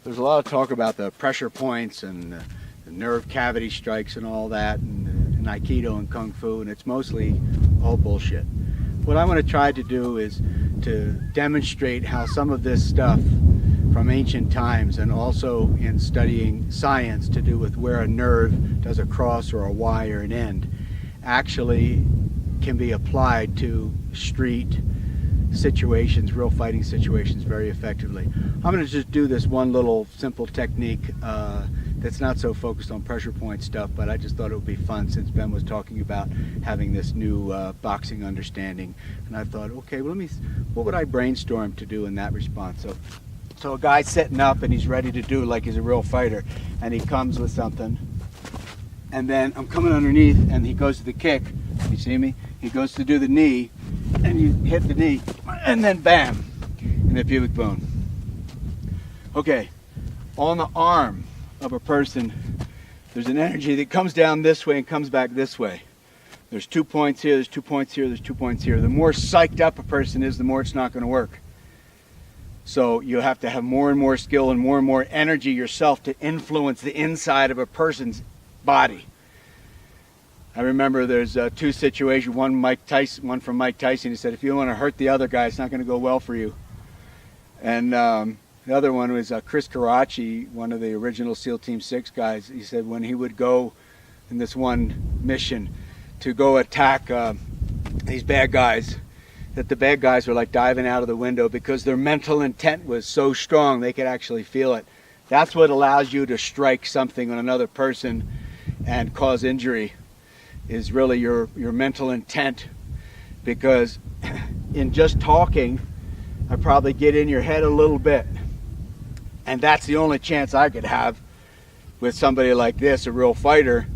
There's a lot of talk about the pressure points and the nerve cavity strikes and all that, and Aikido and Kung Fu, and it's mostly all bullshit. What I want to try to do is to demonstrate how some of this stuff from ancient times, and also in studying science to do with where a nerve does a cross or a Y or an end, actually can be applied to street situations, real fighting situations, very effectively. I'm going to just do this one little simple technique that's not so focused on pressure point stuff, but I just thought it would be fun since Ben was talking about having this new boxing understanding, and I thought, okay, well, what would I brainstorm to do in that response? So a guy's setting up and he's ready to do like he's a real fighter, and he comes with something, and then I'm coming underneath and he goes to the kick. You see me? He goes to do the knee, and you hit the knee, and then bam, in the pubic bone. Okay, on the arm of a person, there's an energy that comes down this way and comes back this way. There's 2 points here, there's 2 points here, there's 2 points here. The more psyched up a person is, the more it's not going to work. So you have to have more and more skill and more energy yourself to influence the inside of a person's body. I remember there's two situations, one from Mike Tyson. He said, if you want to hurt the other guy, it's not going to go well for you. And the other one was Chris Karachi, one of the original SEAL Team 6 guys. He said when he would go in this one mission to go attack these bad guys, that the bad guys were like diving out of the window because their mental intent was so strong they could actually feel it. That's what allows you to strike something on another person and cause injury, is really your mental intent. Because in just talking, I probably get in your head a little bit, and that's the only chance I could have with somebody like this, a real fighter,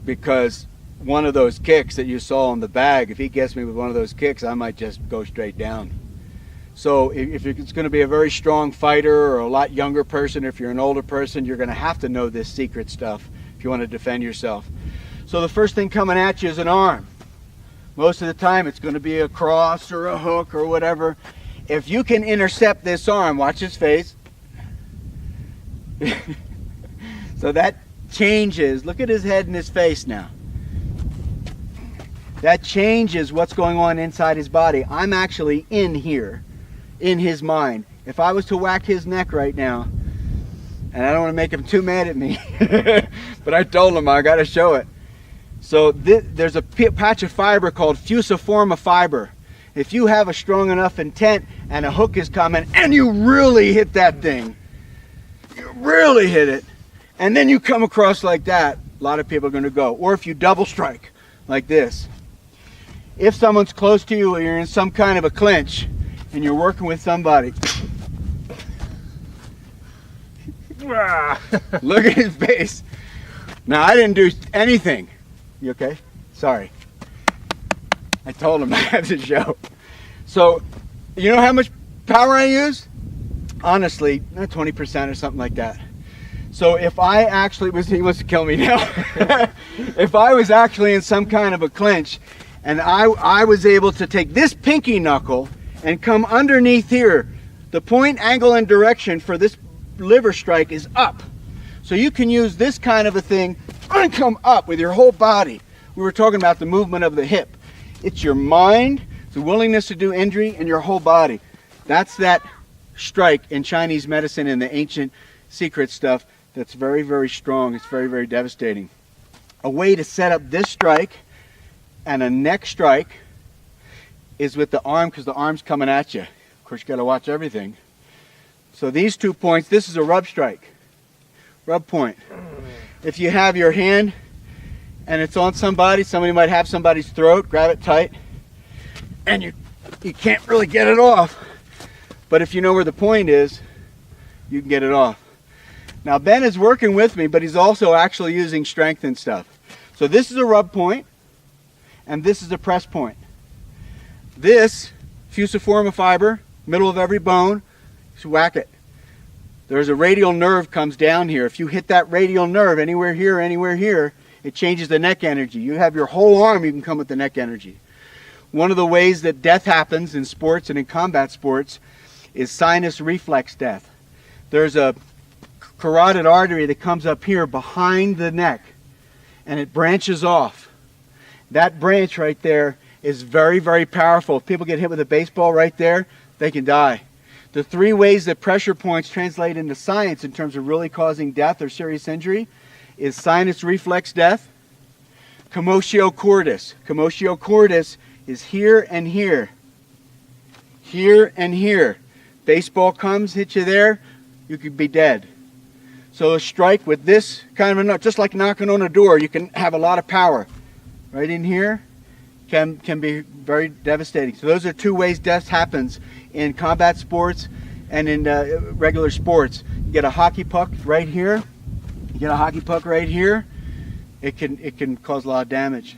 because one of those kicks that you saw in the bag, if he gets me with one of those kicks, I might just go straight down. So if it's going to be a very strong fighter or a lot younger person, if you're an older person, you're going to have to know this secret stuff if you want to defend yourself. So the first thing coming at you is an arm. Most of the time it's going to be a cross or a hook or whatever. If you can intercept this arm, watch his face. So that changes, look at his head and his face now. That changes what's going on inside his body. I'm actually in here, in his mind. If I was to whack his neck right now, and I don't want to make him too mad at me, but I told him I got to show it. So there's a patch of fiber called fusiform fiber. If you have a strong enough intent and a hook is coming and you really hit that thing, you really hit it, and then you come across like that, a lot of people are going to go. Or if you double strike like this. If someone's close to you or you're in some kind of a clinch and you're working with somebody, look at his face. Now, I didn't do anything. You okay? Sorry. I told him I had to show. So, you know how much power I use? Honestly, 20% or something like that. So if I actually he wants to kill me now. If I was actually in some kind of a clinch and I was able to take this pinky knuckle and come underneath here, the point, angle, and direction for this liver strike is up. So you can use this kind of a thing and come up with your whole body. We were talking about the movement of the hip. It's your mind, the willingness to do injury, and your whole body. That's that strike in Chinese medicine and the ancient secret stuff that's very, very strong. It's very, very devastating. A way to set up this strike and a neck strike is with the arm, because the arm's coming at you. Of course, you got to watch everything. So these 2 points, this is a rub strike. Rub point. If you have your hand and it's on somebody might have somebody's throat, grab it tight, and you can't really get it off. But if you know where the point is, you can get it off. Now Ben is working with me, but he's also actually using strength and stuff. So this is a rub point, and this is a press point. This fusiform fiber, middle of every bone, just whack it. There's a radial nerve comes down here. If you hit that radial nerve anywhere here, it changes the neck energy. You have your whole arm, you can come with the neck energy. One of the ways that death happens in sports and in combat sports is sinus reflex death. there's a carotid artery that comes up here behind the neck, and it branches off. That branch right there is very, very powerful. If people get hit with a baseball right there, they can die. The three ways that pressure points translate into science in terms of really causing death or serious injury is sinus reflex death, commotio cordis. Commotio cordis is here and here. Here and here. Baseball comes, hit you there, you could be dead. So a strike with this kind of a nut, just like knocking on a door, you can have a lot of power. Right in here can be very devastating. So those are two ways death happens in combat sports and in regular sports. You get a hockey puck right here. You get a hockey puck right here. It can cause a lot of damage.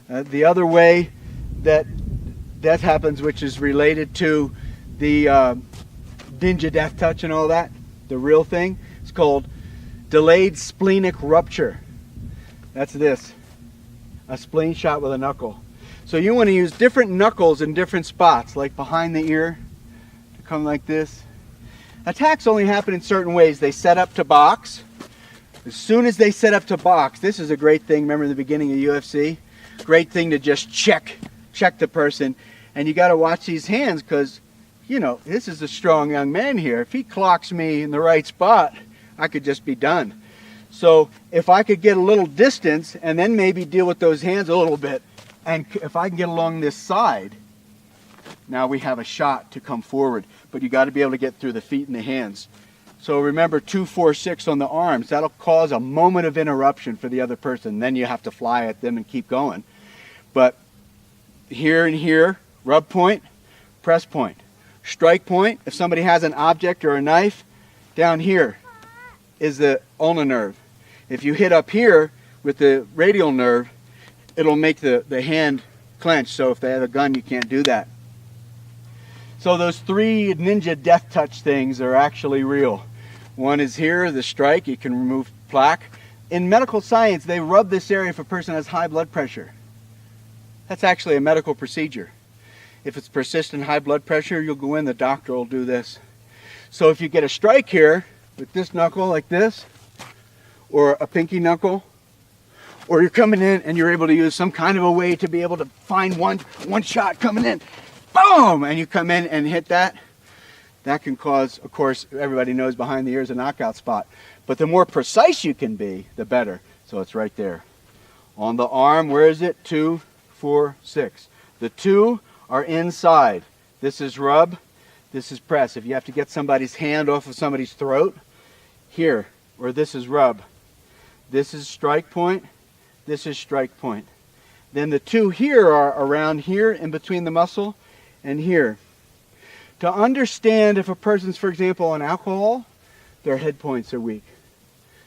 The other way that death happens, which is related to the ninja death touch and all that, the real thing, it's called delayed splenic rupture. That's this, a spleen shot with a knuckle. So you want to use different knuckles in different spots, like behind the ear, to come like this. Attacks only happen in certain ways. They set up to box. As soon as they set up to box, this is a great thing. Remember in the beginning of UFC? Great thing to just check the person. And you got to watch these hands because, you know, this is a strong young man here. If he clocks me in the right spot, I could just be done. So if I could get a little distance and then maybe deal with those hands a little bit, and if I can get along this side, now we have a shot to come forward. But you got to be able to get through the feet and the hands. So remember 2, 4, 6 on the arms. That'll cause a moment of interruption for the other person. Then you have to fly at them and keep going. But here and here, rub point, press point. Strike point, if somebody has an object or a knife, down here is the ulnar nerve. If you hit up here with the radial nerve, it'll make the hand clench. So if they have a gun, you can't do that. So those three ninja death touch things are actually real. One is here, the strike, you can remove plaque. In medical science, they rub this area if a person has high blood pressure. That's actually a medical procedure. If it's persistent high blood pressure, you'll go in, the doctor will do this. So if you get a strike here with this knuckle like this, or a pinky knuckle, or you're coming in and you're able to use some kind of a way to be able to find one shot coming in, boom, and you come in and hit that, that can cause, of course, everybody knows behind the ear is a knockout spot. But the more precise you can be, the better. So it's right there. On the arm, where is it? 2, 4, 6. The 2 are inside. This is rub, this is press. If you have to get somebody's hand off of somebody's throat, here, or this is rub. This is strike point, this is strike point. Then the 2 here are around here in between the muscle and here. To understand if a person's, for example, on alcohol, their head points are weak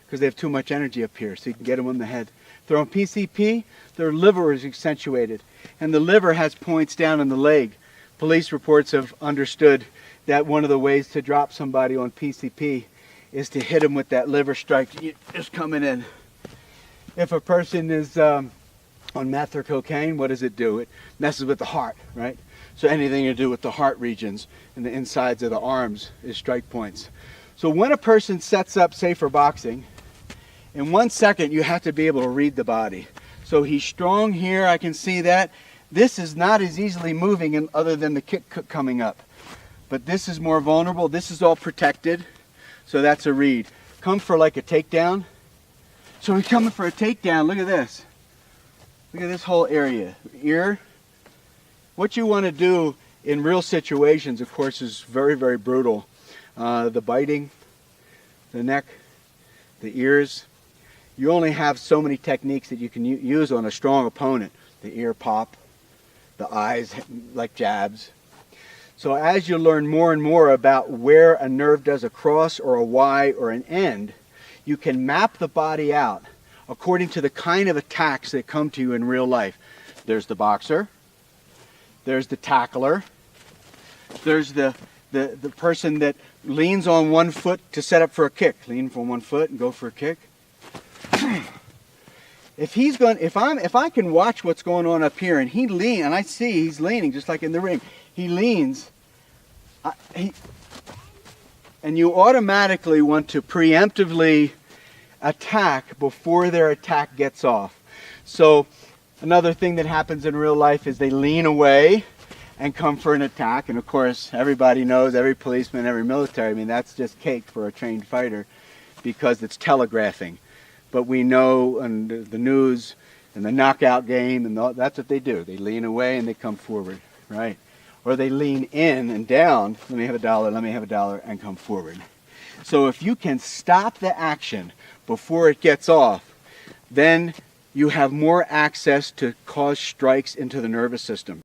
because they have too much energy up here, so you can get them on the head. If they're on PCP, their liver is accentuated, and the liver has points down in the leg. Police reports have understood that one of the ways to drop somebody on PCP is to hit them with that liver strike just coming in. If a person is on meth or cocaine, what does it do? It messes with the heart, right? So anything to do with the heart regions and the insides of the arms is strike points. So when a person sets up, say for boxing, in 1 second you have to be able to read the body. So he's strong here, I can see that. This is not as easily moving other than the kick coming up. But this is more vulnerable, this is all protected. So that's a read. Come for like a takedown. So he's coming for a takedown, look at this. Look at this whole area. Ear. What you want to do in real situations, of course, is very, very brutal. The biting, the neck, the ears. You only have so many techniques that you can use on a strong opponent. The ear pop, the eyes like jabs. So as you learn more and more about where a nerve does a cross or a Y or an end, you can map the body out according to the kind of attacks that come to you in real life. There's the boxer. There's the tackler. There's the person that leans on one foot to set up for a kick. Lean from one foot and go for a kick. If I can watch what's going on up here and he leans, and I see he's leaning just like in the ring. He leans, and and you automatically want to preemptively attack before their attack gets off. So another thing that happens in real life is they lean away and come for an attack, and of course everybody knows, every policeman, every military, I mean, that's just cake for a trained fighter because it's telegraphing. But we know in the news and the knockout game, and that's what they do. They lean away and they come forward, right? Or they lean in and down, let me have a dollar, let me have a dollar, and come forward. So if you can stop the action before it gets off, then you have more access to cause strikes into the nervous system.